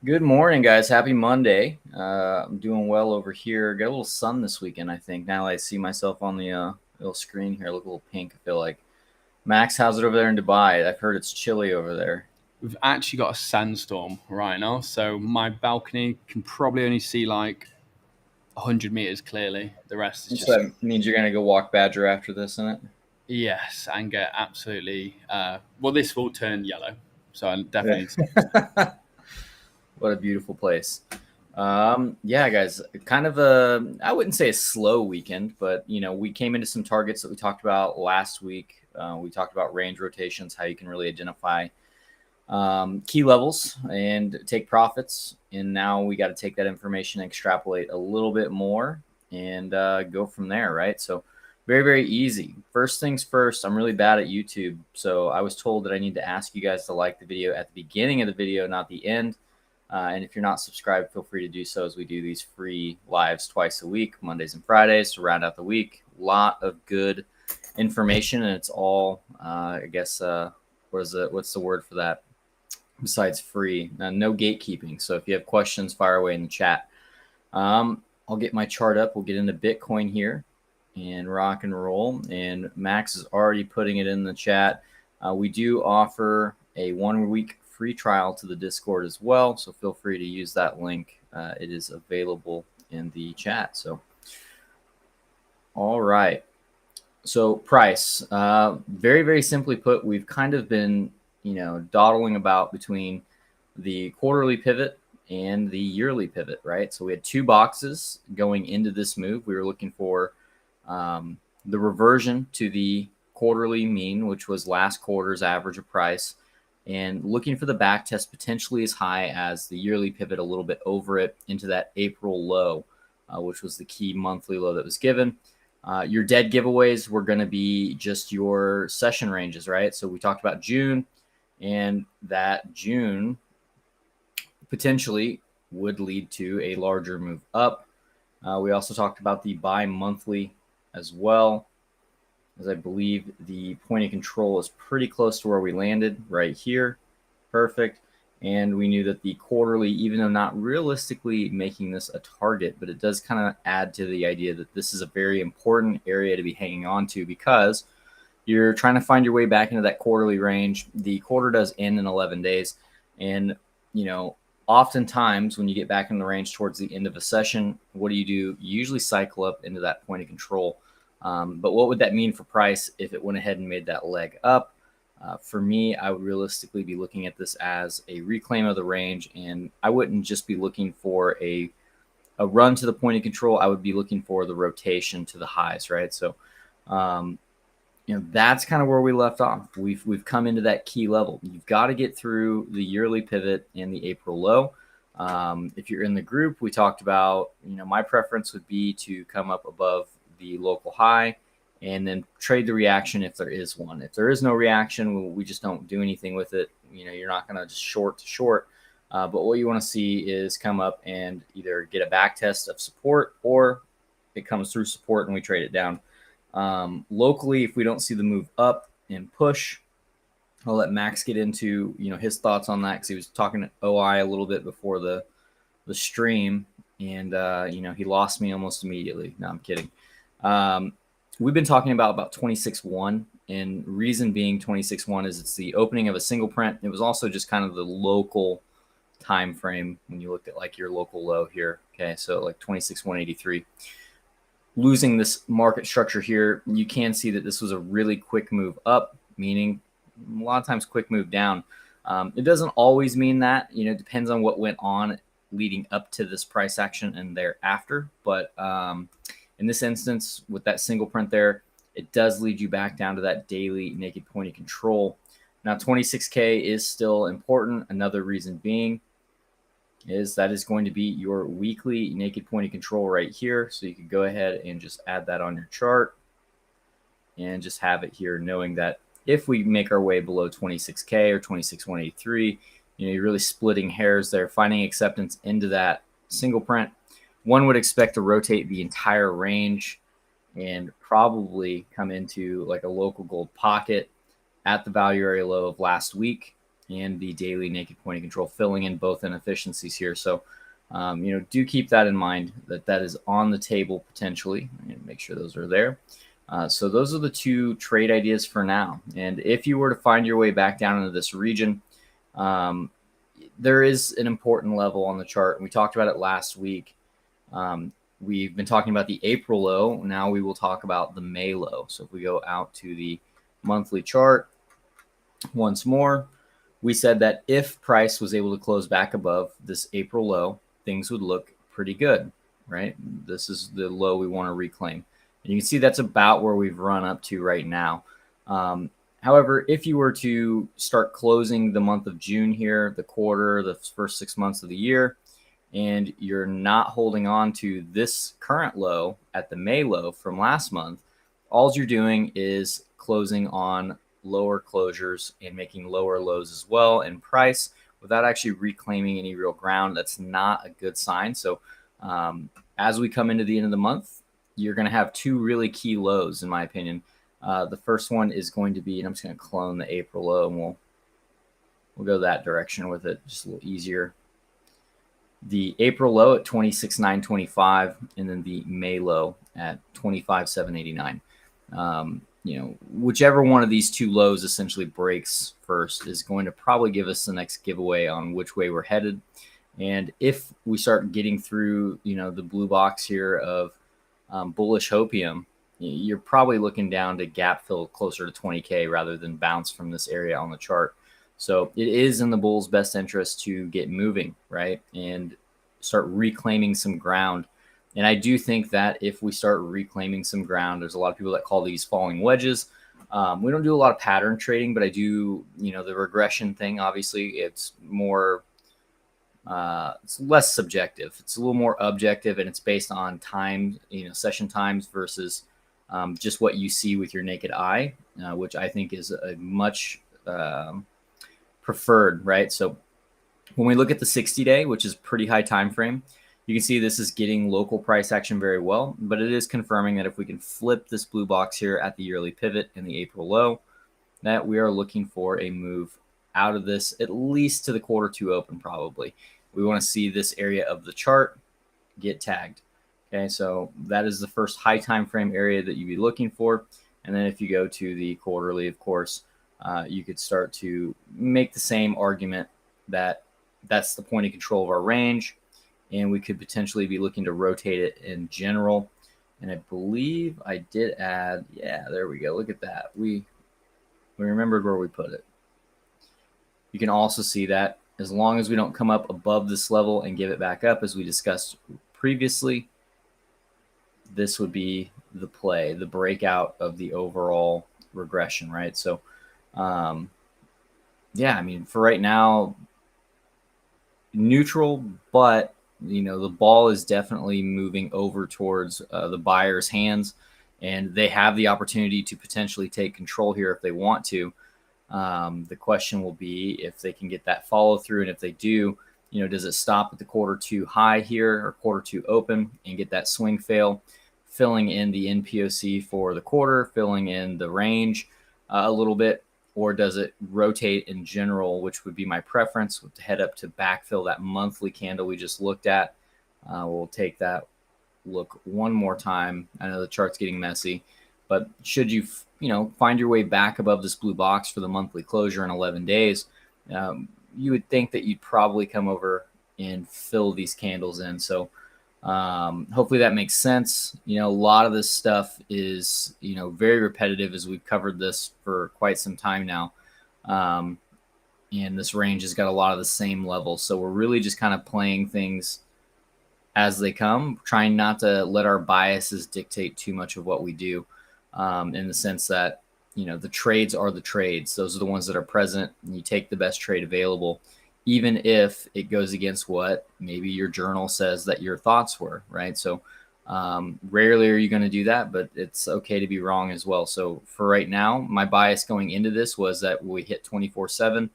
Good morning, guys. Happy Monday. I'm doing well over here. Got a little sun this weekend, I think. Now I see myself on the little screen here. Look a little pink, I feel like. Max, how's it over there in Dubai? I've heard it's chilly over there. We've actually got a sandstorm right now, so my balcony can probably only see like 100 meters clearly. The rest is So just that means you're going to go walk Badger after this, isn't it? yes, and get absolutely. Well, this will turn yellow, so I definitely need to do so. Yeah. What a beautiful place. Yeah, guys, kind of I wouldn't say a slow weekend, but, we came into some targets that we talked about last week. We talked about range rotations, how you can really identify key levels and take profits. And now we got to take that information and extrapolate a little bit more and go from there, right? So very, very easy. First things first, I'm really bad at YouTube. So I was told that I need to ask you guys to like the video at the beginning of the video, not the end. And if you're not subscribed, feel free to do so as we do these free lives twice a week, Mondays and Fridays, to round out the week. A lot of good information, and it's all, I guess, what's the word for that? Besides free, no gatekeeping. So if you have questions, fire away in the chat. I'll get my chart up. We'll get into Bitcoin here and rock and roll. And Max is already putting it in the chat. We do offer a 1 week free trial to the Discord as well. So feel free to use that link. It is available in the chat. So, all right. So price, very, very simply put, we've kind of been dawdling about between the quarterly pivot and the yearly pivot, right? So we had two boxes going into this move. We were looking for the reversion to the quarterly mean, which was last quarter's average of price, and looking for the back test potentially as high as the yearly pivot, a little bit over it into that April low, which was the key monthly low that was given. Your dead giveaways were going to be just your session ranges, right? So we talked about June, and that June potentially would lead to a larger move up. We also talked about the bi-monthly as well, as I believe the point of control is pretty close to where we landed right here. Perfect. And we knew that the quarterly, even though not realistically making this a target, but it does kind of add to the idea that this is a very important area to be hanging on to, because you're trying to find your way back into that quarterly range. The quarter does end in 11 days. And, oftentimes when you get back in the range towards the end of a session, what do? You usually cycle up into that point of control. But what would that mean for price if it went ahead and made that leg up? For me, I would realistically be looking at this as a reclaim of the range, and I wouldn't just be looking for a run to the point of control. I would be looking for the rotation to the highs, right? So, that's kind of where we left off. We've come into that key level. You've got to get through the yearly pivot and the April low. If you're in the group, we talked about, my preference would be to come up above the local high and then trade the reaction if there is one. If there is no reaction, we just don't do anything with it. You're not going to just short to short. But what you want to see is come up and either get a back test of support, or it comes through support and we trade it down. Locally, if we don't see the move up and push, I'll let Max get into his thoughts on that, because he was talking to OI a little bit before the stream, and he lost me almost immediately. No, I'm kidding. We've been talking about 26.1, and reason being 26.1 is it's the opening of a single print. It was also just kind of the local time frame when you looked at like your local low here. Okay, so like 26.183. Losing this market structure here, you can see that this was a really quick move up, meaning a lot of times quick move down. It doesn't always mean that. It depends on what went on leading up to this price action and thereafter. But in this instance, with that single print there, it does lead you back down to that daily naked point of control. Now, 26K is still important. Another reason being is that is going to be your weekly naked point of control right here. So you can go ahead and just add that on your chart and just have it here, knowing that if we make our way below 26K or 26.183, you're really splitting hairs there, finding acceptance into that single print. One would expect to rotate the entire range and probably come into like a local gold pocket at the value area low of last week. and the daily naked point of control, filling in both inefficiencies here. So, do keep that in mind that that is on the table potentially, and make sure those are there. So those are the two trade ideas for now. And if you were to find your way back down into this region, there is an important level on the chart. And we talked about it last week. We've been talking about the April low. Now we will talk about the May low. So if we go out to the monthly chart once more, we said that if price was able to close back above this April low, things would look pretty good, right? This is the low we want to reclaim. And you can see that's about where we've run up to right now. However, if you were to start closing the month of June here, the quarter, the first 6 months of the year, and you're not holding on to this current low at the May low from last month, all you're doing is closing on lower closures and making lower lows as well in price without actually reclaiming any real ground. That's not a good sign. So as we come into the end of the month, you're going to have two really key lows, in my opinion. The first one is going to be, and I'm just going to clone the April low, and we'll go that direction with it, just a little easier. The April low at 26,925, and then the May low at 25,789. Whichever one of these two lows essentially breaks first is going to probably give us the next giveaway on which way we're headed. And if we start getting through, the blue box here of bullish hopium, you're probably looking down to gap fill closer to 20K rather than bounce from this area on the chart. So it is in the bull's best interest to get moving, right? And start reclaiming some ground. And I do think that if we start reclaiming some ground, there's a lot of people that call these falling wedges. We don't do a lot of pattern trading, but I do, the regression thing, obviously, it's more, it's less subjective. It's a little more objective, and it's based on time, session times versus just what you see with your naked eye, which I think is a much preferred, right? So when we look at the 60-day, which is pretty high time frame, you can see this is getting local price action very well, but it is confirming that if we can flip this blue box here at the yearly pivot in the April low, that we are looking for a move out of this, at least to the quarter two open probably. We want to see this area of the chart get tagged. Okay, so that is the first high time frame area that you'd be looking for. And then if you go to the quarterly, of course, you could start to make the same argument that that's the point of control of our range, and we could potentially be looking to rotate it in general. And I believe I did add, yeah, there we go. Look at that. We remembered where we put it. You can also see that as long as we don't come up above this level and give it back up, as we discussed previously, this would be the play, the breakout of the overall regression, right? So, yeah, I mean, for right now, neutral, but the ball is definitely moving over towards the buyer's hands, and they have the opportunity to potentially take control here if they want to. The question will be if they can get that follow through, and if they do, does it stop at the quarter two high here or quarter two open and get that swing fail, filling in the NPOC for the quarter, filling in the range a little bit, or does it rotate in general, which would be my preference, to head up to backfill that monthly candle we just looked at. We'll take that look one more time. I know the chart's getting messy, but should you, find your way back above this blue box for the monthly closure in 11 days, you would think that you'd probably come over and fill these candles in. So hopefully that makes sense. A lot of this stuff is, very repetitive, as we've covered this for quite some time now. And this range has got a lot of the same levels. So we're really just kind of playing things as they come, trying not to let our biases dictate too much of what we do, in the sense that, the trades are the trades. Those are the ones that are present, and you take the best trade available, even if it goes against what maybe your journal says that your thoughts were, right? So rarely are you going to do that, but it's okay to be wrong as well. So for right now, my bias going into this was that when we hit 24/7,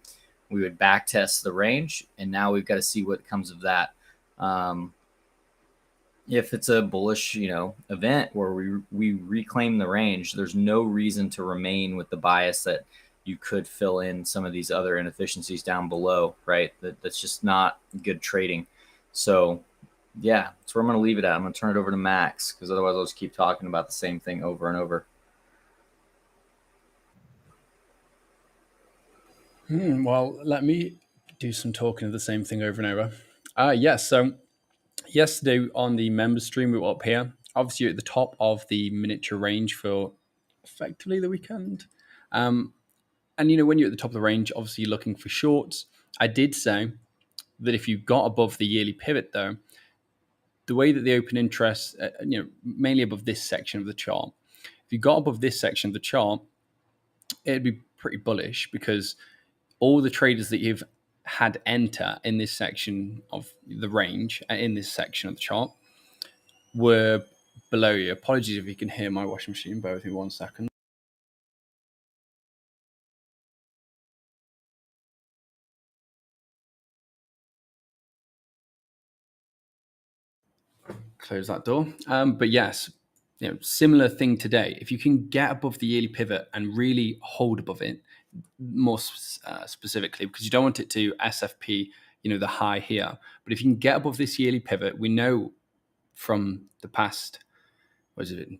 we would back test the range, and now we've got to see what comes of that. If it's a bullish, event where we reclaim the range, there's no reason to remain with the bias that you could fill in some of these other inefficiencies down below, right? That's just not good trading. So yeah, that's where I'm going to leave it at. I'm going to turn it over to Max because otherwise I'll just keep talking about the same thing over and over. Well, let me do some talking of the same thing over and over. Yes, so yesterday on the members stream, we were up here. Obviously, at the top of the miniature range for effectively the weekend. And when you're at the top of the range, obviously you're looking for shorts. I did say that if you got above the yearly pivot, though, the way that the open interest, mainly above this section of the chart, if you got above this section of the chart, it'd be pretty bullish because all the traders that you've had enter in this section of the range, in this section of the chart, were below you. Apologies if you can hear my washing machine. Bear with me 1 second. Close that door. But yes, similar thing today. If you can get above the yearly pivot and really hold above it, more specifically, because you don't want it to SFP, the high here. But if you can get above this yearly pivot, we know from the past,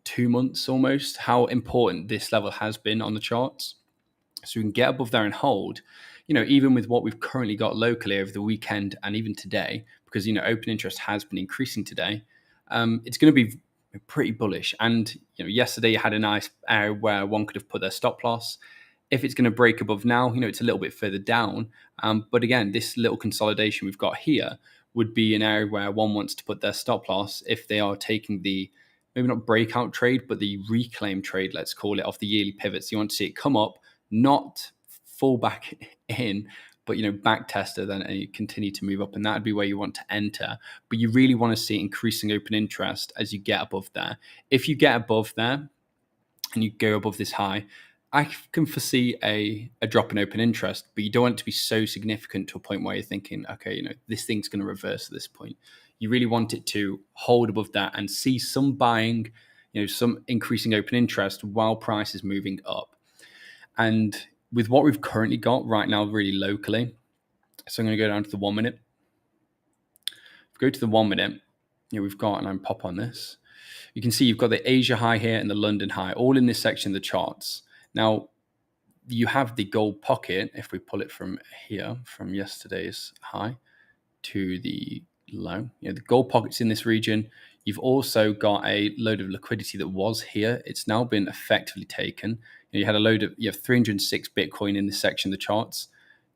2 months almost, how important this level has been on the charts. So we can get above there and hold, even with what we've currently got locally over the weekend and even today, because, open interest has been increasing today. It's going to be pretty bullish. And, yesterday you had a nice area where one could have put their stop loss. If it's going to break above now, it's a little bit further down. But again, this little consolidation we've got here would be an area where one wants to put their stop loss if they are taking the, maybe not breakout trade, but the reclaim trade, let's call it, off the yearly pivots. You want to see it come up, not fall back in, but back tester then and you continue to move up, and that would be where you want to enter. But you really want to see increasing open interest as you get above there. If you get above there and you go above this high, I can foresee a drop in open interest, but you don't want it to be so significant to a point where you're thinking, okay, this thing's going to reverse at this point. You really want it to hold above that and see some buying, some increasing open interest while price is moving up. And with what we've currently got right now, really locally, so I'm going to go down to the 1 minute. If we go to the 1 minute, we've got, and I'm pop on this, you can see you've got the Asia high here and the London high, all in this section of the charts. Now, you have the gold pocket, if we pull it from here, from yesterday's high to the low. The gold pocket's in this region. You've also got a load of liquidity that was here. It's now been effectively taken. You have 306 Bitcoin in this section of the charts.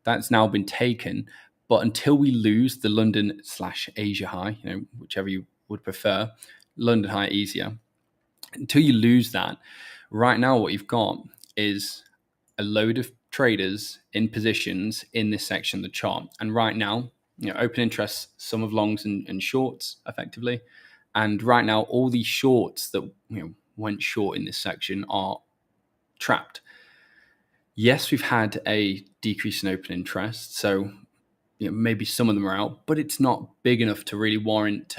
That's now been taken. But until we lose the London/Asia high, whichever you would prefer, London high easier. Until you lose that, right now what you've got is a load of traders in positions in this section of the chart. And right now, open interest, some of longs and shorts effectively. And right now, all these shorts that went short in this section are trapped. Yes, we've had a decrease in open interest. So maybe some of them are out, but it's not big enough to really warrant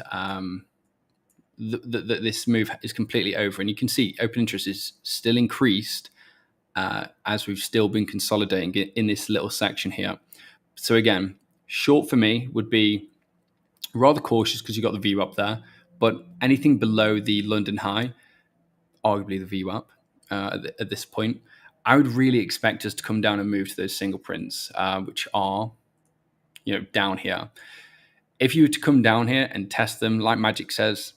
that this move is completely over. And you can see open interest is still increased as we've still been consolidating in this little section here. So again, short for me would be rather cautious because you've got the VWAP there, but anything below the London high, arguably the VWAP at this point, I would really expect us to come down and move to those single prints, which are down here. If you were to come down here and test them, like Magic says,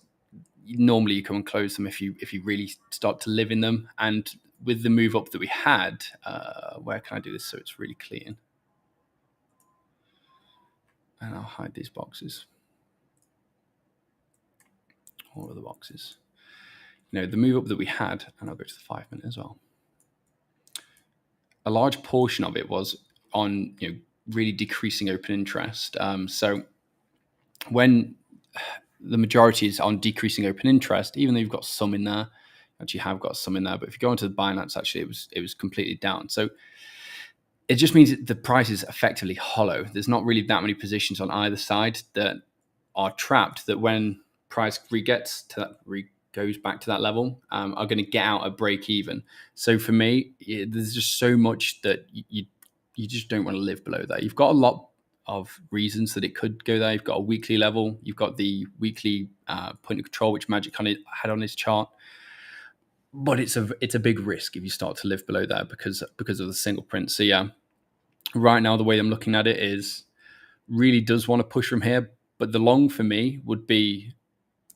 normally you come and close them if you really start to live in them. And with the move up that we had, where can I do this so it's really clean? And I'll hide these boxes. All of the boxes. The move up that we had, and I'll go to the 5 minute as well. A large portion of it was on really decreasing open interest. So when the majority is on decreasing open interest, even though you've got some in there, actually have got some in there, but if you go into the Binance, actually it was completely down. So it just means that the price is effectively hollow. There's not really that many positions on either side that are trapped, that when price gets to that goes back to that level are going to get out at break even. So for me, there's just so much that you just don't want to live below that. You've got a lot of reasons that it could go there. You've got a weekly level. You've got the weekly point of control, which Magic had on his chart. But it's a big risk if you start to live below there because of the single print. So yeah, right now the way I'm looking at it is really does want to push from here, but the long for me would be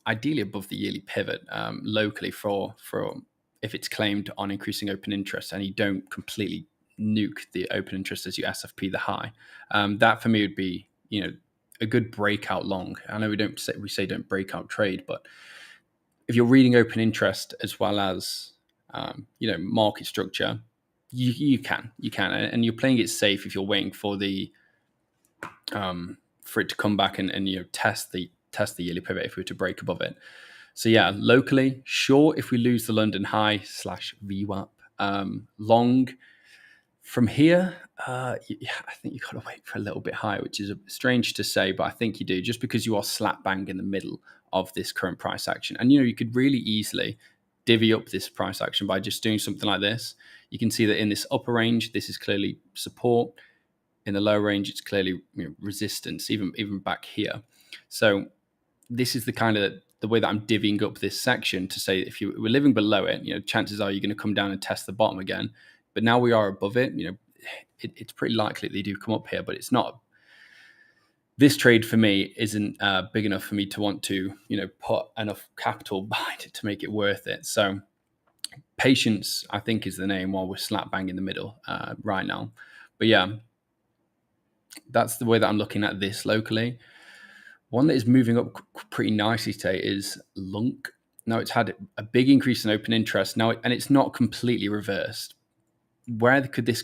ideally above the yearly pivot locally for if it's claimed on increasing open interest and you don't completely nuke the open interest as you SFP the high. That for me would be a good breakout long. I know we say don't breakout trade, but if you're reading open interest as well as market structure, you can, and you're playing it safe if you're waiting for the for it to come back and test the yearly pivot if we were to break above it. So yeah, locally, sure, if we lose the London high / VWAP, long from here, I think you've got to wait for a little bit higher, which is strange to say, but I think you do, just because you are slap bang in the middle of this current price action. And you could really easily divvy up this price action by just doing something like this. You can see that in this upper range, this is clearly support. In the lower range, it's clearly resistance, even back here. So this is the kind of the way that I'm divvying up this section to say if you were living below it, chances are you're going to come down and test the bottom again. But now we are above it. It's pretty likely they do come up here, but it's not. This trade for me isn't big enough for me to want to, put enough capital behind it to make it worth it. So patience, I think, is the name while we're slap bang in the middle right now. But yeah, that's the way that I'm looking at this locally. One that is moving up pretty nicely today is Lunk. Now it's had a big increase in open interest now, and it's not completely reversed. Where could this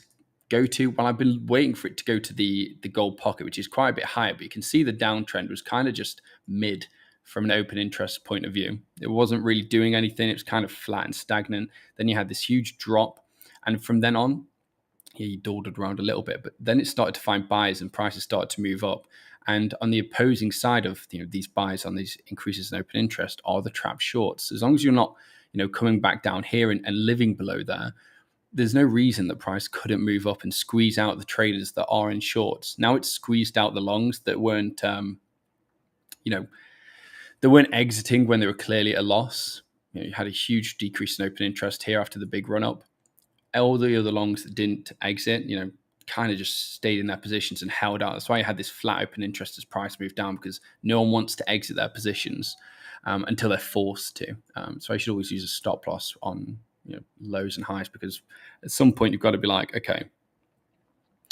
go to? Well, I've been waiting for it to go to the gold pocket, which is quite a bit higher, but you can see the downtrend was kind of just mid from an open interest point of view. It wasn't really doing anything. It was kind of flat and stagnant. Then you had this huge drop, and from then on, you dawdled around a little bit, but then it started to find buys and prices started to move up. And on the opposing side of these buys on these increases in open interest are the trap shorts. As long as you're not coming back down here and living below there, there's no reason that price couldn't move up and squeeze out the traders that are in shorts. Now it's squeezed out the longs that weren't they weren't exiting when they were clearly at a loss. You had a huge decrease in open interest here after the big run up. All the other longs that didn't exit, kind of just stayed in their positions and held out. That's why you had this flat open interest as price moved down, because no one wants to exit their positions until they're forced to. So I should always use a stop loss on lows and highs, because at some point you've got to be like, okay,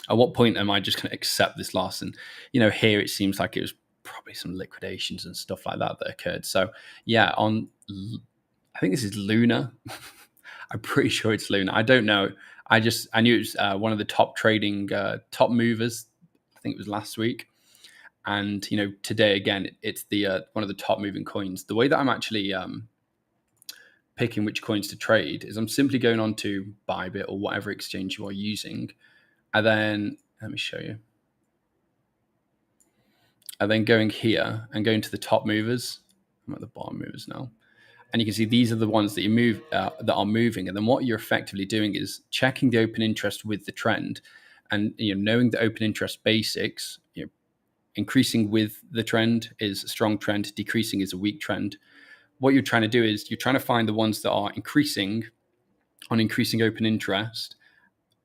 at what point am I just going to accept this loss? And here it seems like it was probably some liquidations and stuff like that occurred. So yeah, I think this is Luna. I'm pretty sure it's Luna. I don't know. I knew it was one of the top trading top movers. I think it was last week, and today again it's the one of the top moving coins. The way that I'm actually picking which coins to trade is I'm simply going on to Bybit or whatever exchange you are using, and then let me show you. And then going here and going to the top movers. I'm at the bottom movers now. And you can see these are the ones that you move that are moving. And then what you're effectively doing is checking the open interest with the trend, and knowing the open interest basics. Increasing with the trend is a strong trend. Decreasing is a weak trend. What you're trying to do is you're trying to find the ones that are increasing on increasing open interest,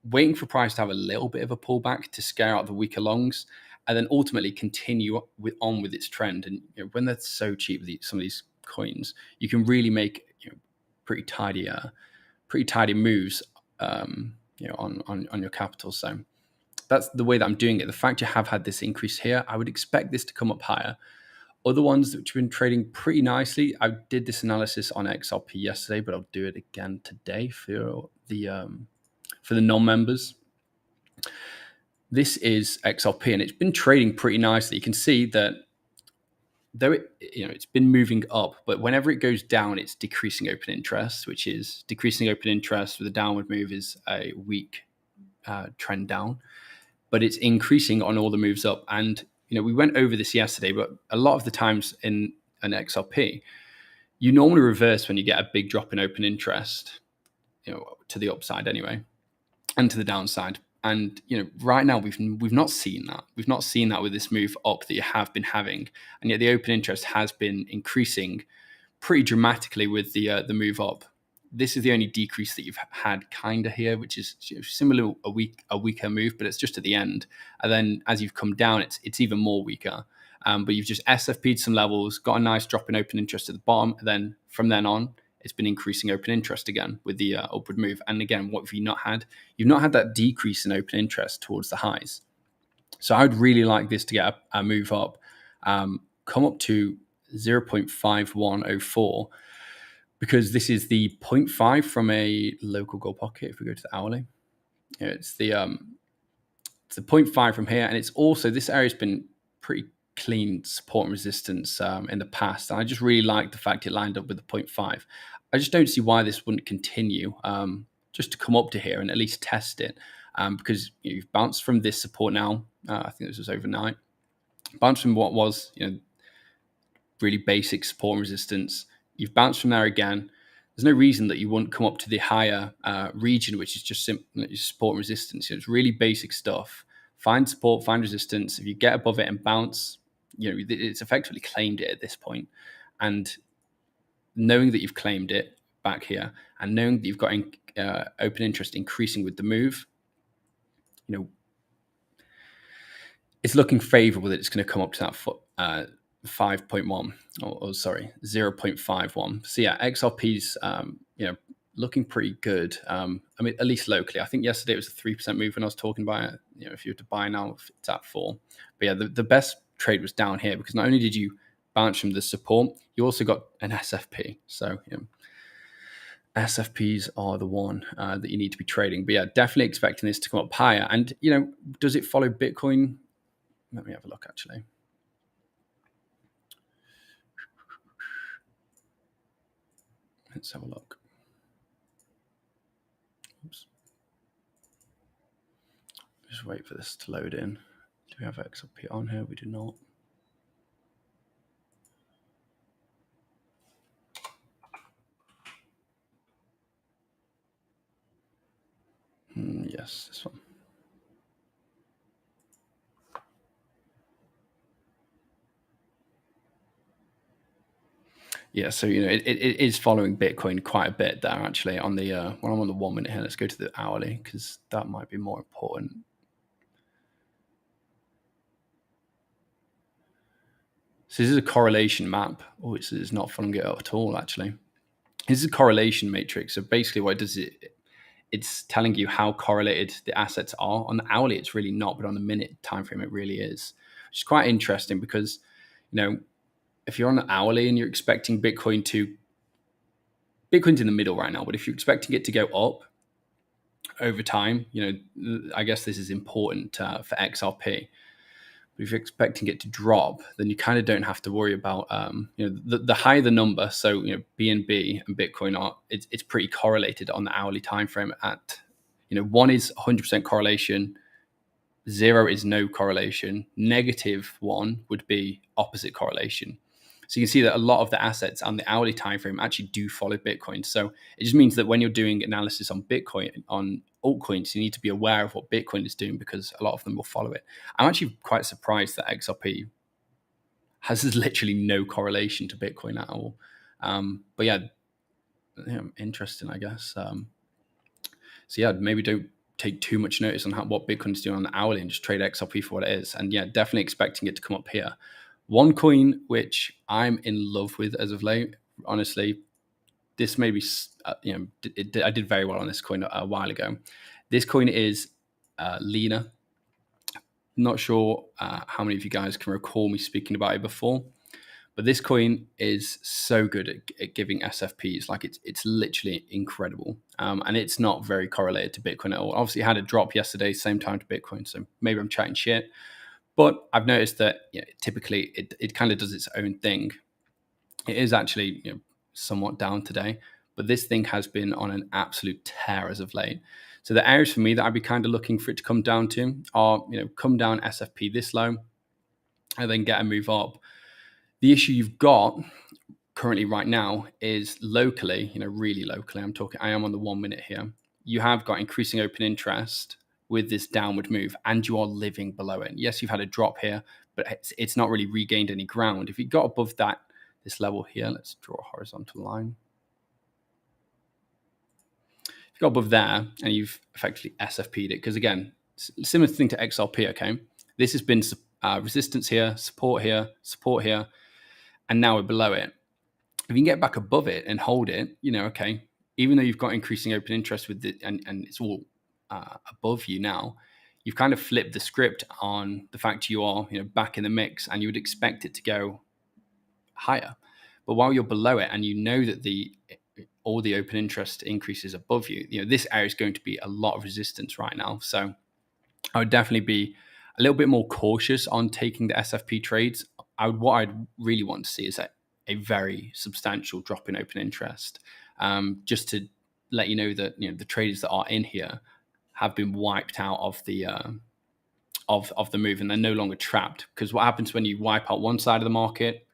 waiting for price to have a little bit of a pullback to scare out the weaker longs, and then ultimately continue on with its trend. And when they're so cheap, some of these coins, you can really make pretty tidy moves on your capital. So that's the way that I'm doing it. The fact you have had this increase here, I would expect this to come up higher. Other ones which have been trading pretty nicely, I did this analysis on XRP yesterday, but I'll do it again today for the non-members. This is XRP, and it's been trading pretty nicely. You can see that though it's been moving up, but whenever it goes down, it's decreasing open interest, which is decreasing open interest with a downward move is a weak trend down, but it's increasing on all the moves up. And we went over this yesterday, but a lot of the times in an XRP, You normally reverse when you get a big drop in open interest, to the upside anyway, and to the downside. And right now we've not seen that. We've not seen that with this move up that you have been having, and yet the open interest has been increasing pretty dramatically with the move up. This is the only decrease that you've had kind of here, which is similar a weaker move, but it's just at the end. And then as you've come down, it's even more weaker. But you've just SFP'd some levels, got a nice drop in open interest at the bottom, and then from then on, it's been increasing open interest again with the upward move. And again, what have you not had? You've not had that decrease in open interest towards the highs. So I would really like this to get a move up, come up to 0.5104, because this is the 0.5 from a local gold pocket. If we go to the hourly, it's the 0.5 from here, and it's also, this area's been pretty clean support and resistance in the past. And I just really like the fact it lined up with the 0.5. I just don't see why this wouldn't continue just to come up to here and at least test it, because you've bounced from this support now. I think this was overnight. Bounced from what was really basic support and resistance. You've bounced from there again. There's no reason that you wouldn't come up to the higher region, which is just simply support and resistance. It's really basic stuff. Find support, find resistance. If you get above it and bounce, it's effectively claimed it at this point. And knowing that you've claimed it back here, and knowing that you've got open interest increasing with the move, it's looking favorable that it's going to come up to that 5.1 or sorry 0.51. So yeah, XRP's looking pretty good. I mean, at least locally. I think yesterday it was a 3% move when I was talking about it. If you were to buy now, it's at 4. But yeah, the best trade was down here, because not only did you bounce from the support, you also got an SFP. So SFPs are the one that you need to be trading. But yeah, definitely expecting this to come up higher. And does it follow Bitcoin? Let me have a look, actually. Let's have a look. Oops. Just wait for this to load in. Do we have XRP on here? We do not. Yes, this one. Yeah, so it is following Bitcoin quite a bit there, actually. On the when I'm on the 1 minute here, let's go to the hourly, because that might be more important. So this is a correlation map. Oh, it's not following it at all, actually. This is a correlation matrix. So basically, what it does, it's telling you how correlated the assets are. On the hourly, it's really not, but on the minute time frame, it really is, which is quite interesting, because if you're on the hourly and you're expecting Bitcoin's in the middle right now, but if you're expecting it to go up over time, I guess this is important for XRP. But if you're expecting it to drop, then you kind of don't have to worry about, the higher the number. So, BNB and Bitcoin it's pretty correlated on the hourly time frame. At 1 is 100% correlation, 0 is no correlation, -1 would be opposite correlation. So you can see that a lot of the assets on the hourly time frame actually do follow Bitcoin. So it just means that when you're doing analysis on Bitcoin, on altcoins, you need to be aware of what Bitcoin is doing, because a lot of them will follow it. I'm actually quite surprised that XRP has literally no correlation to Bitcoin at all. But yeah, interesting, I guess. So yeah, maybe don't take too much notice on what Bitcoin is doing on the hourly, and just trade XRP for what it is. And yeah, definitely expecting it to come up here. One coin which I'm in love with as of late, honestly, this may be, I did very well on this coin a while ago. This coin is Lena. Not sure how many of you guys can recall me speaking about it before, but this coin is so good at giving SFPs. Like it's literally incredible, and it's not very correlated to Bitcoin at all. Obviously, it had a drop yesterday, same time to Bitcoin, so maybe I'm chatting shit. But I've noticed that typically it kind of does its own thing. It is actually somewhat down today, but this thing has been on an absolute tear as of late. So the areas for me that I'd be kind of looking for it to come down to are, come down SFP this low and then get a move up. The issue you've got currently right now is locally, really locally, I am on the 1 minute here. You have got increasing open interest with this downward move, and you are living below it. Yes, you've had a drop here, but it's not really regained any ground. If you got above this level here, let's draw a horizontal line. If you got above there and you've effectively SFP'd it, because again, similar thing to XRP, okay? This has been resistance here, support here, and now we're below it. If you can get back above it and hold it, okay, even though you've got increasing open interest with it and it's all above you now, you've kind of flipped the script on the fact you are, back in the mix, and you would expect it to go higher. But while you're below it and you know that all the open interest increases above you, this area is going to be a lot of resistance right now. So I would definitely be a little bit more cautious on taking the SFP trades. What I'd really want to see is a very substantial drop in open interest, just to let you know that the traders that are in here have been wiped out of the move, and they're no longer trapped. Because what happens when you wipe out one side of the market,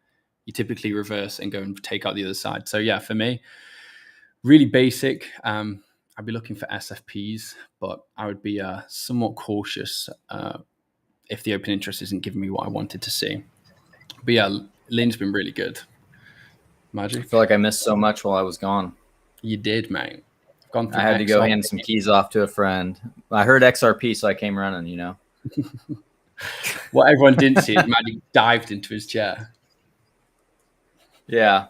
you typically reverse and go and take out the other side. So yeah, for me, really basic. I'd be looking for SFPs, but I would be somewhat cautious if the open interest isn't giving me what I wanted to see. But yeah, Lin's been really good. Magic. I feel like I missed so much while I was gone. You did, mate. I had to go hand some keys off to a friend. I heard XRP, so I came running, What everyone didn't see is Magic dived into his chair. Yeah,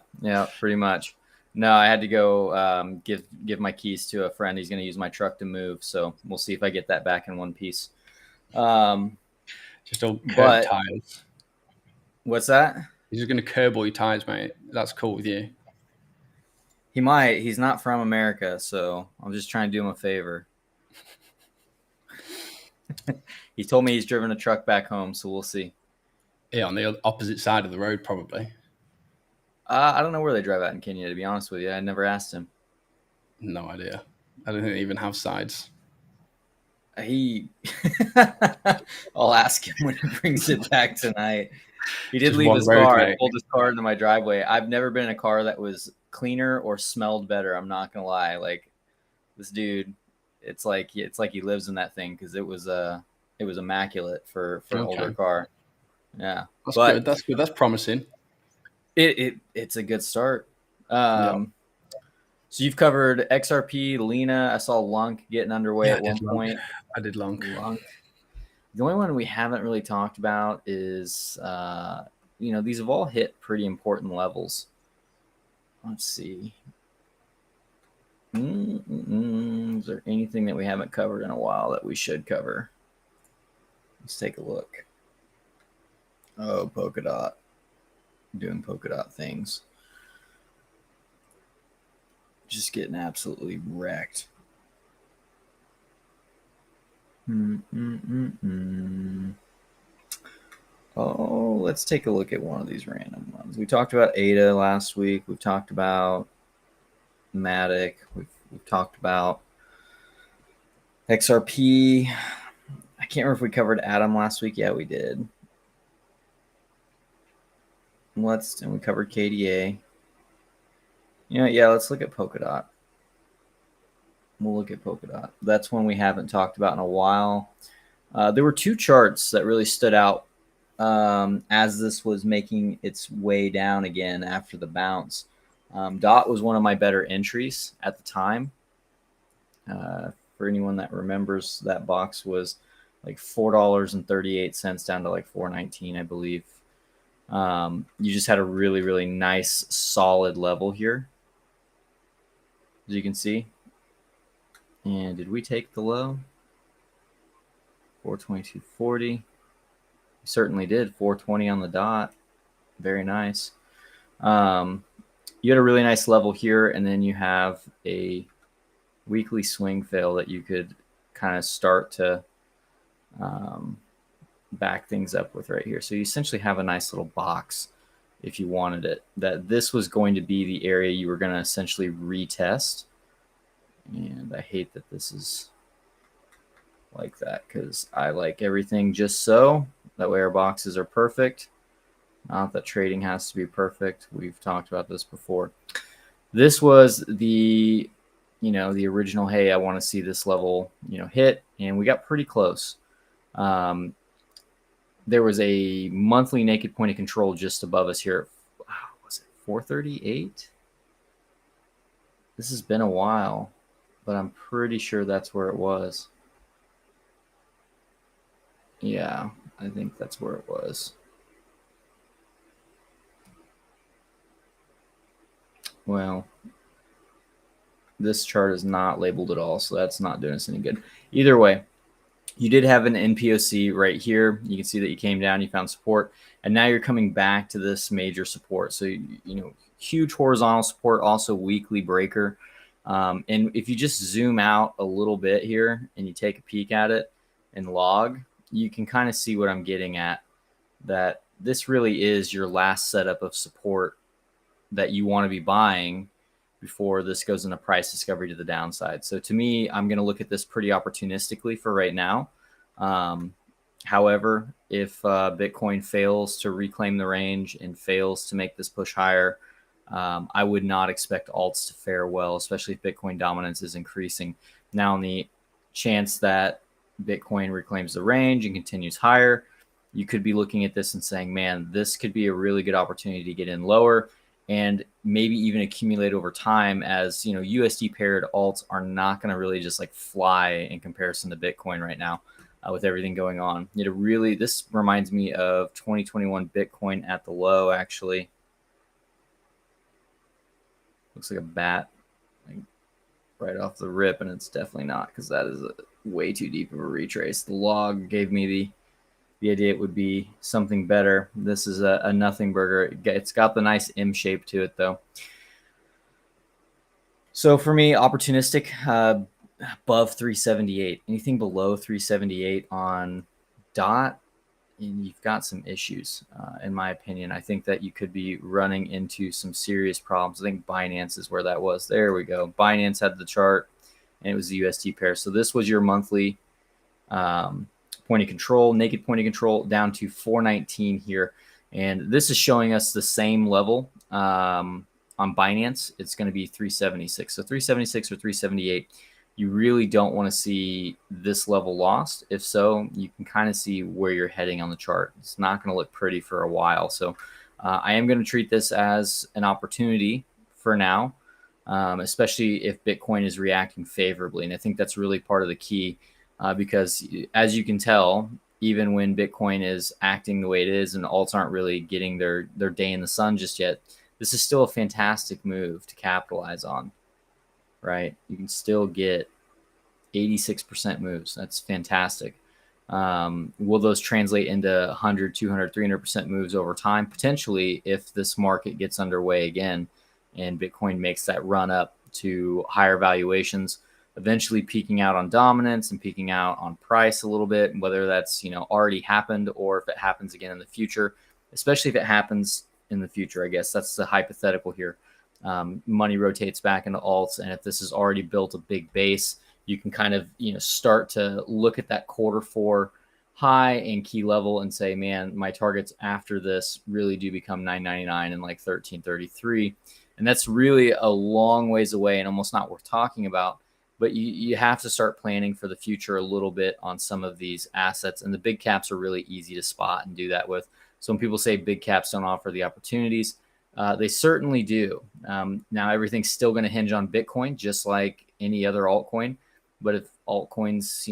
pretty much. No, I had to go give my keys to a friend. He's going to use my truck to move, so we'll see if I get that back in one piece. Just all curb tires. What's that? He's just going to curb all your tires, mate. That's cool with you. He might. He's not from America, so I'm just trying to do him a favor. He told me he's driven a truck back home, so we'll see. Yeah, on the opposite side of the road, probably. I don't know where they drive out in Kenya, to be honest with you. I never asked him. No idea. I don't think they even have sides. I'll ask him when he brings it back tonight. He did leave his car. I pulled his car into my driveway. I've never been in a car that was cleaner or smelled better. I'm not gonna lie. Like, this dude, it's like he lives in that thing, because it was immaculate for an older car. Yeah, that's good. That's good. That's promising. It's a good start. So you've covered XRP, Lena. I saw Lunk getting underway at one point. I did Lunk. The only one we haven't really talked about is, these have all hit pretty important levels. Let's see. Is there anything that we haven't covered in a while that we should cover? Let's take a look. Oh, Polkadot. Doing Polkadot things. Just getting absolutely wrecked. Oh, let's take a look at one of these random ones. We talked about ADA last week. We've talked about Matic. We've talked about XRP. I can't remember if we covered Atom last week. Yeah, we did. And we covered KDA. Let's look at Polkadot. We'll look at Polkadot. That's one we haven't talked about in a while. There were two charts that really stood out as this was making its way down again after the bounce. DOT was one of my better entries at the time. For anyone that remembers, that box was like $4.38 down to like $4.19, I believe. You just had a really, really nice, solid level here, as you can see. And did we take the low? 422.40. We certainly did. 420 on the dot. Very nice. You had a really nice level here, and then you have a weekly swing fail that you could kind of start to back things up with right here. So you essentially have a nice little box if you wanted it. That this was going to be the area you were going to essentially retest. And I hate that this is like that, because I like everything just so. That way our boxes are perfect. Not that trading has to be perfect. We've talked about this before. This was the, the original, hey, I want to see this level, hit, and we got pretty close. There was a monthly naked point of control just above us here. Was it 438? This has been a while, but I'm pretty sure that's where it was. Yeah, I think that's where it was. Well, this chart is not labeled at all, so that's not doing us any good. Either way, you did have an NPOC right here. You can see that you came down, you found support, and now you're coming back to this major support. So, huge horizontal support, also weekly breaker. And if you just zoom out a little bit here and you take a peek at it and log, you can kind of see what I'm getting at, that this really is your last setup of support that you want to be buying before this goes into price discovery to the downside. So to me, I'm going to look at this pretty opportunistically for right now. However, if Bitcoin fails to reclaim the range and fails to make this push higher, I would not expect alts to fare well, especially if Bitcoin dominance is increasing. Now, on the chance that Bitcoin reclaims the range and continues higher, you could be looking at this and saying, man, this could be a really good opportunity to get in lower and maybe even accumulate over time, as USD paired alts are not going to really just like fly in comparison to Bitcoin right now. With everything going on, this reminds me of 2021 Bitcoin at the low. Actually, looks like a bat, like, right off the rip, and it's definitely not, because that is way too deep of a retrace. The log gave me the idea it would be something better. This is a nothing burger. It's got the nice M shape to it, though. So for me, opportunistic, above 378. Anything below 378 on DOT, and you've got some issues, in my opinion. I think that you could be running into some serious problems. I think Binance is where that was. There we go. Binance had the chart, and it was the USD pair. So this was your monthly point of control, naked point of control, down to 419 here. And this is showing us the same level on Binance. It's going to be 376. So 376 or 378. You really don't want to see this level lost. If so, you can kind of see where you're heading on the chart. It's not going to look pretty for a while. So I am going to treat this as an opportunity for now, especially if Bitcoin is reacting favorably. And I think that's really part of the key, because as you can tell, even when Bitcoin is acting the way it is and alts aren't really getting their day in the sun just yet, this is still a fantastic move to capitalize on, right? You can still get 86% moves. That's fantastic. Will those translate into 100, 200, 300% moves over time? Potentially, if this market gets underway again and Bitcoin makes that run up to higher valuations, eventually peaking out on dominance and peaking out on price a little bit, whether that's already happened or if it happens again in the future. Especially if it happens in the future, I guess that's the hypothetical here. Money rotates back into alts, and if this has already built a big base, you can kind of start to look at that Q4 high and key level and say, man, my targets after this really do become 999 and like 1333, and that's really a long ways away and almost not worth talking about. But you have to start planning for the future a little bit on some of these assets, and the big caps are really easy to spot and do that with. So when people say big caps don't offer the opportunities, they certainly do. Now everything's still going to hinge on Bitcoin, just like any other altcoin. But if altcoins,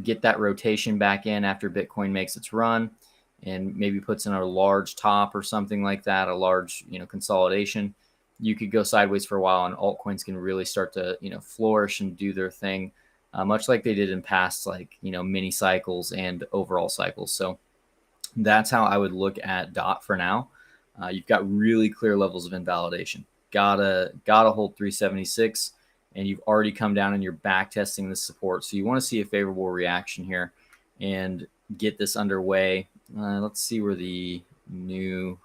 get that rotation back in after Bitcoin makes its run and maybe puts in a large top or something like that, a large, consolidation, you could go sideways for a while, and altcoins can really start to, flourish and do their thing, much like they did in past, like, mini cycles and overall cycles. So that's how I would look at DOT for now. You've got really clear levels of invalidation. Gotta hold 376, and you've already come down and you're back testing this support. So you want to see a favorable reaction here and get this underway. Let's see where the new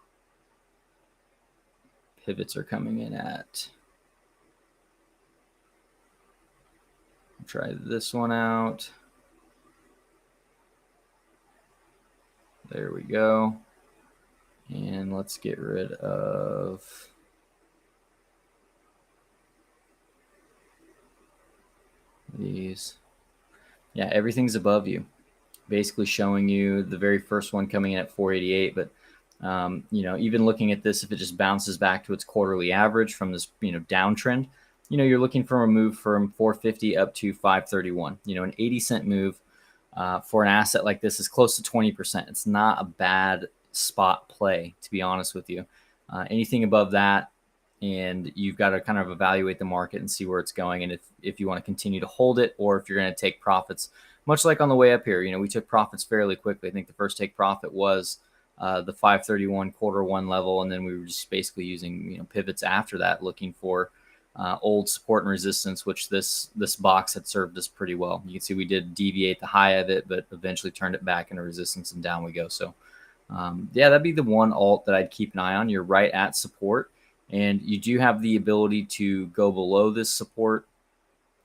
pivots are coming in at. I'll try this one out. There we go. And let's get rid of these. Yeah, everything's above you, basically showing you the very first one coming in at 488. But even looking at this, if it just bounces back to its quarterly average from this downtrend, you're looking for a move from 450 up to 531. An 80-cent move for an asset like this is close to 20%. It's not a bad spot play, to be honest with you. Anything above that, and you've got to kind of evaluate the market and see where it's going, and if you want to continue to hold it, or if you're going to take profits, much like on the way up here. We took profits fairly quickly. I think the first take profit was the 531 quarter one level, and then we were just basically using pivots after that, looking for old support and resistance, which this box had served us pretty well. You can see we did deviate the high of it, but eventually turned it back into resistance, and down we go. So yeah, that'd be the one alt that I'd keep an eye on. You're right at support, and you do have the ability to go below this support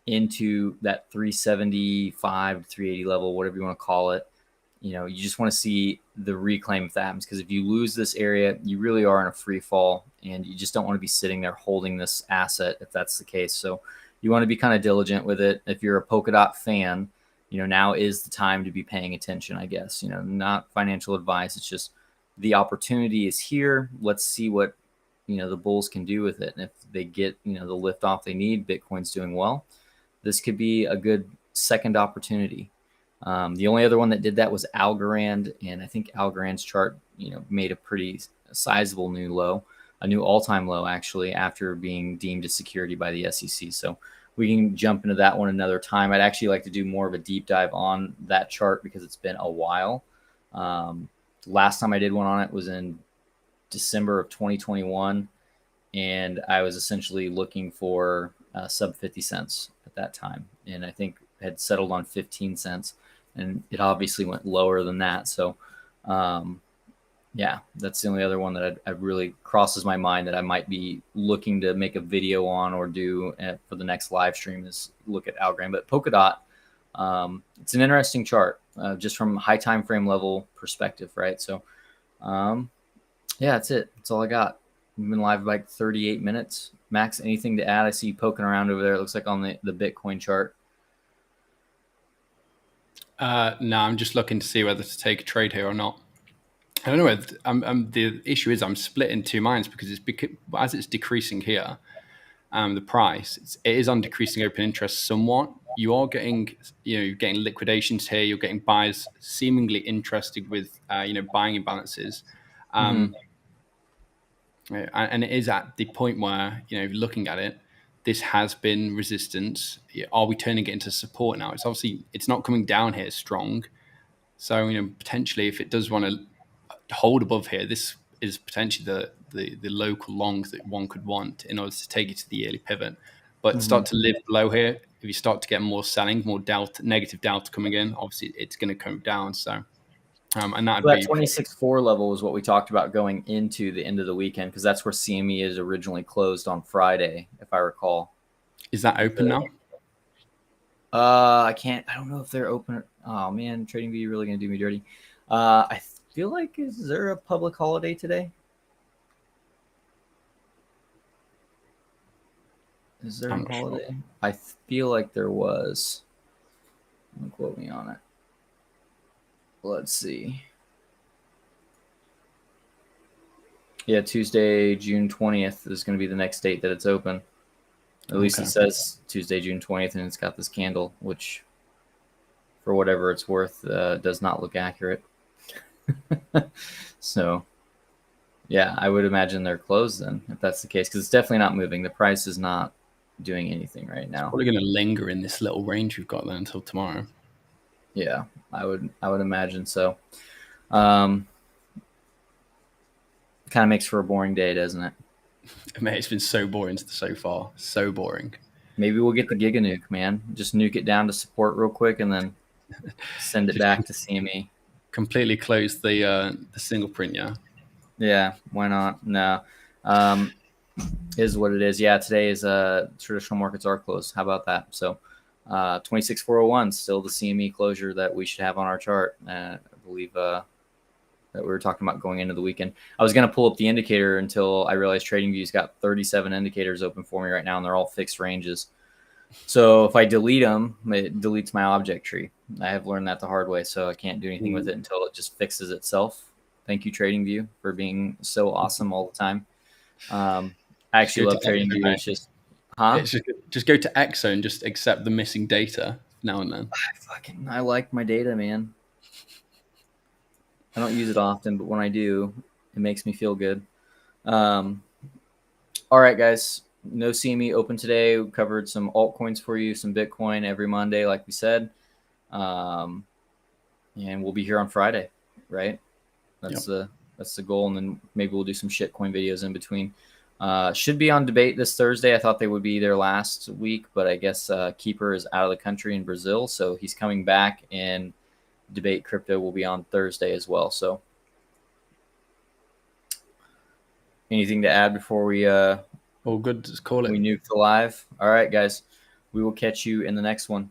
into that 375 to 380 level, whatever you want to call it. You just want to see the reclaim if that happens, because if you lose this area, you really are in a free fall, and you just don't want to be sitting there holding this asset if that's the case. So you want to be kind of diligent with it. If you're a Polkadot fan, now is the time to be paying attention, I guess. Not financial advice. It's just the opportunity is here. Let's see what the bulls can do with it, and if they get the lift off they need, Bitcoin's doing well, this could be a good second opportunity. The only other one that did that was Algorand, and I think Algorand's chart made a pretty sizable new low, a new all-time low actually, after being deemed a security by the SEC. So we can jump into that one another time. I'd actually like to do more of a deep dive on that chart because it's been a while. Last time I did one on it was in December of 2021, and I was essentially looking for sub 50 cents at that time, and I think had settled on 15 cents, and it obviously went lower than that. So yeah, that's the only other one that I really crosses my mind that I might be looking to make a video on or do for the next live stream, is look at Algorand. But Polkadot, it's an interesting chart, just from a high time frame level perspective, right? So yeah, that's it. That's all I got. We've been live like 38 minutes. Max, anything to add? I see you poking around over there. It looks like on the Bitcoin chart. No, I'm just looking to see whether to take a trade here or not. I don't know whether the issue is I'm split in two minds, because as it's decreasing here, the price it is on decreasing open interest somewhat. You are getting you're getting liquidations here. You're getting buyers seemingly interested with buying imbalances, and it is at the point where looking at it, this has been resistance. Are we turning it into support now? It's not coming down here strong. So potentially, if it does want to hold above here, this is potentially the local long that one could want in order to take it to the yearly pivot. But start to live below here. If you start to get more selling, more delta, negative delta coming in, obviously it's going to come down. So and that'd So that be 26.4 level is what we talked about going into the end of the weekend, because that's where CME is originally closed on Friday, if I recall. Is that open now? I don't know if they're open. Oh man, TradingView really gonna do me dirty. I feel like, is there a public holiday today? Is there a holiday? Sure. I feel like there was. Don't quote me on it. Let's see. Yeah, Tuesday, June 20th is going to be the next date that it's open. At least it says Tuesday, June 20th, and it's got this candle, which, for whatever it's worth, does not look accurate. So, yeah, I would imagine they're closed then, if that's the case, because it's definitely not moving. The price is not doing anything right now. It's probably going to linger in this little range we've got then until tomorrow. Yeah, I would imagine so. Kind of makes for a boring day, doesn't it? Mate, it's been so boring so far. So boring. Maybe we'll get the Giga Nuke, man. Just nuke it down to support real quick and then send it back to CME. Completely close the single print, yeah? Yeah, why not? No. Is what it is. Yeah, today is traditional markets are closed. How about that? So 26,401 still the CME closure that we should have on our chart. I believe that we were talking about going into the weekend. I was going to pull up the indicator until I realized TradingView's got 37 indicators open for me right now, and they're all fixed ranges. So if I delete them, it deletes my object tree. I have learned that the hard way, so I can't do anything with it until it just fixes itself. Thank you, TradingView, for being so awesome all the time. I actually love TradingView. It's just, It's just go to EXO and just accept the missing data now and then. I like my data, man. I don't use it often, but when I do, it makes me feel good. All right, guys. No CME open today. We covered some altcoins for you, some Bitcoin every Monday, like we said. And we'll be here on Friday, right? That's the goal, and then maybe we'll do some shitcoin videos in between. Should be on debate this Thursday. I thought they would be there last week, but I guess Keeper is out of the country in Brazil, so he's coming back, and debate crypto will be on Thursday as well. So, anything to add before we all good? Just call it. We nuke the live. All right, guys. We will catch you in the next one.